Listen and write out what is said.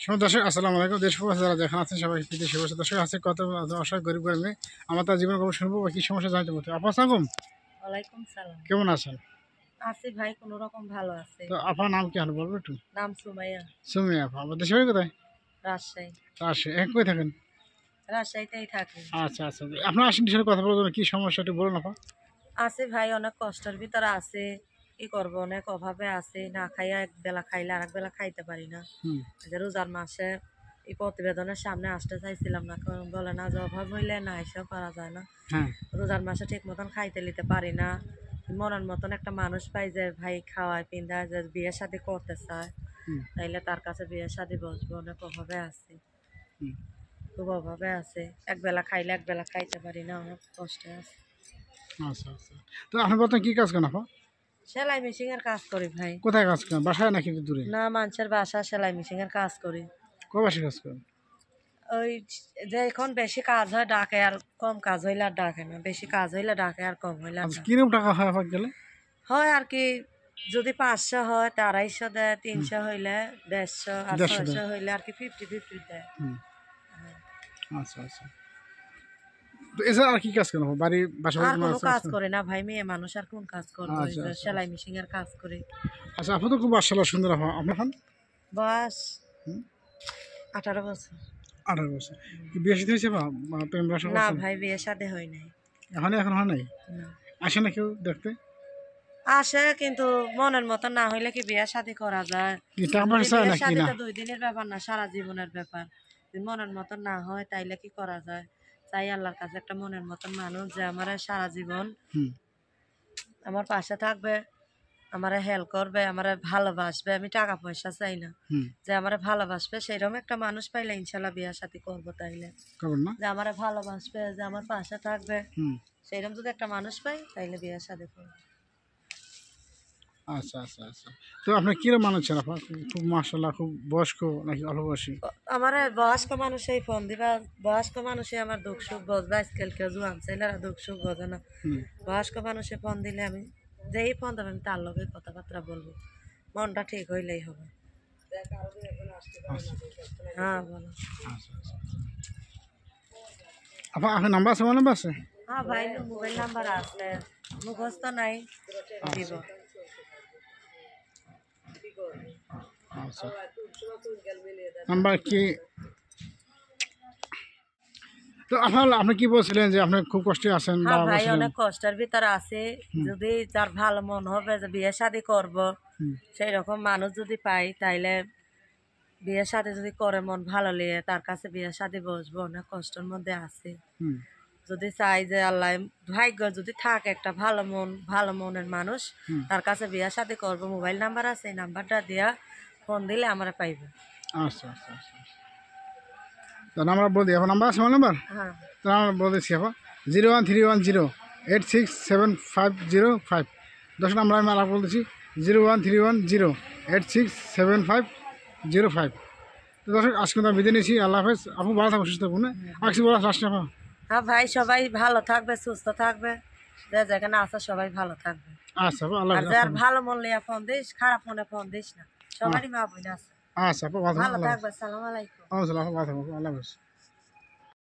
শুভ দর্শক আসসালামু আলাইকুম। দেশ প্রবাসী যারা যেখানে আছেন সবাইকে প্রীতি শুভেচ্ছা। দর্শক আছে কত অসহায় গরিব গরিব মেয়ে, আমার তার জীবন খবর শুনবো বা কি সমস্যা জানতে পারতে। আপা আসসালাম, ওয়ালাইকুম সালাম। কেমন আছেন? আছি ভাই, কোনো রকম ভালো আছে। তো আপনার নাম কি হলো বলবো একটু? নাম সুমাইয়া। সুমি আপা, আমার দেশের বাড়ি কোথায়? রাজশাহী। আসে এক কই থাকেন? রাজশাহীতেই থাকি। আচ্ছা আচ্ছা, আপনার আসেন সাথে কথা বলার জন্য কি সমস্যা একটু বলুন আপা। আছে ভাই, অনেক কষ্টের ভিতরে আছে। কি করবো, অনেক অভাবে আছে। না খাইয়া এক বেলা খাইলে আর এক বেলা খাইতে পারি না। যে রোজার মাসে এই প্রতিবেদনের সামনে আসতে চাইছিলাম না, কারণ বলে না যে অভাব হইলে না এসেও করা যায় না। রোজার মাসে ঠিক মতন খাইতে নিতে পারি না। মনের মতন একটা মানুষ পাই যে ভাই খাওয়ায় পিন্ধায়, যে বিয়ে শাদী করতে চায়, তাইলে তার কাছে বিয়ে শাদী বসবো। অনেক অভাবে আছে, খুব অভাবে আছে। এক বেলা খাইলে এক বেলা খাইতে পারি না, অনেক কষ্টে আছে। আচ্ছা আচ্ছা, তো আপনি বলতেন কি কাজ করেন আপা? সেলাই মেশিন এর কাজ করি ভাই। কোথায় কাজ করেন, বাসায় নাকি দূরে? না, মানুষের বাসা সেলাই মেশিন এর কাজ করি। কবাসে কাজ করেন? ওই যে এখন বেশি কাজ হয় ডাকে, আর কম কাজ হইলে আর ডাকে না। বেশি কাজ হইলে ডাকে, আর কম হইলে আর ডাকে। কিরকম টাকা হয় আপা গেলে? হয় আর কি, যদি 500 হয় তা 250 দেয়, 300 হইলে 150, আর 600 হইলে আর কি 50-50 দেয়। আচ্ছা আচ্ছা, তো এছাড়া আর কি কাজ করেন বাড়ি বাসা? আর কোনো কাজ করে না ভাই, মেয়ে মানুষ আর কোন কাজ করবো? সেলাই মেশিন এর কাজ করি। আচ্ছা, আপনি তো খুব মাশাআল্লাহ সুন্দর আপা। আপনার খান বয়স 18 বছর। 18 বছর। কি বিয়ে শাদী হয়েছে বা প্রেম বাসা? না ভাই, বিয়ে শাদী হয় নাই। এখন হয় নাই? না। আসে না কেউ দেখতে? আসে, কিন্তু মনের মতো না হইলে কি বিয়ে শাদী করা যায়? বিয়ে শাদী তো 2 দিনের ব্যাপার না, সারা জীবনের ব্যাপার। মনের মতন না হয় তাইলে কি করা যায়? চাই আল্লাহর কাছে একটা মনের মতন মানুষ, যে আমার সারা জীবন আমার পাশে থাকবে, আমারে হেল্প করবে, আমারে ভালোবাসবে। আমি টাকা পয়সা চাই না, যে আমারে ভালোবাসবে। সেইরকম একটা মানুষ পাইলে ইনশাল্লাহ বিয়ে শাদী করবো। তাইলে যে আমারে ভালোবাসবে, যে আমার পাশে থাকবে, সেইরকম যদি একটা মানুষ পাই তাইলে বিয়ে শাদী করবো। আচ্ছা আচ্ছা আচ্ছা, তো আপনার কিরকম মানুষ ছিল আপা? খুব মাশাআল্লাহ, খুব বয়স্ক নাকি অল্প বয়সী? আমার বয়স্ক মানুষই ফোন দিবা। বয়স্ক মানুষই আমার দুঃখ সুখ বুঝবে। আজকাল কেউ জোয়ান ছেলেরা দুঃখ সুখ বোঝে না। বয়স্ক মানুষে ফোন দিলে আমি যেই ফোন দেবে আমি তার লগে কথাবার্তা বলবো, মনটা ঠিক হইলেই হবে। হ্যাঁ বলো। আপা আপনার নাম্বার আছে? আমার নাম্বার আছে? হ্যাঁ ভাই, মোবাইল নাম্বার আছে, মুখস্থ নাই, দিব। আচ্ছা, নাম্বার কি? তো আপনি কি বলছিলেন যে আপনি খুব কষ্টে আছেন? হ্যাঁ ভাই, অনেক কষ্টের ভিতরে আছে। যদি যার ভালো মন হবে যে বিয়ে শাদী করবো, সেই রকম মানুষ যদি পাই, তাইলে বিয়ে শাদী যদি করে মন ভালো লিয়ে তার কাছে বিয়ে শাদী বসবো। অনেক কষ্টের মধ্যে আছে। যদি চাই যে আল্লাহ ভাগ্য যদি থাকে একটা ভালো মনের মানুষ, তার কাছে বিয়ে শাদী করবো। মোবাইল নাম্বার আছে, এই নাম্বারটা দিয়া ফোন দিলে আমরা পাইবে। আচ্ছা আচ্ছা আচ্ছা, তো নাম্বার বলে দিই। এখন নাম্বার আছে আমার নাম্বার? হ্যাঁ, তো নাম্বার বলে দিচ্ছি আপা, 01310867505। দর্শক নাম্বার আমি আলাপ বলতেছি, 01310867505। তো দর্শক আজকে তো বিদায় নিয়েছি, আল্লাহ হাফেজ। আপু ভালো থাকবো, সুস্থ থাকবো। আজকে বলা লাস্ট আপা। হ্যাঁ ভাই, সবাই ভালো থাকবে, সুস্থ থাকবে, যে যেখানে আছে সবাই ভালো থাকবে। আচ্ছা আপা, আল্লাহ হাফেজ। আর ভালো মন লিয়া ফোন দিস, খারাপ মনে ফোন দিস না। সবারই মা বোন আছে। আচ্ছা আপা, ভালো থাকবে। আসসালামু আলাইকুম। ভালো থাকবো, আল্লাহ হাফেজ।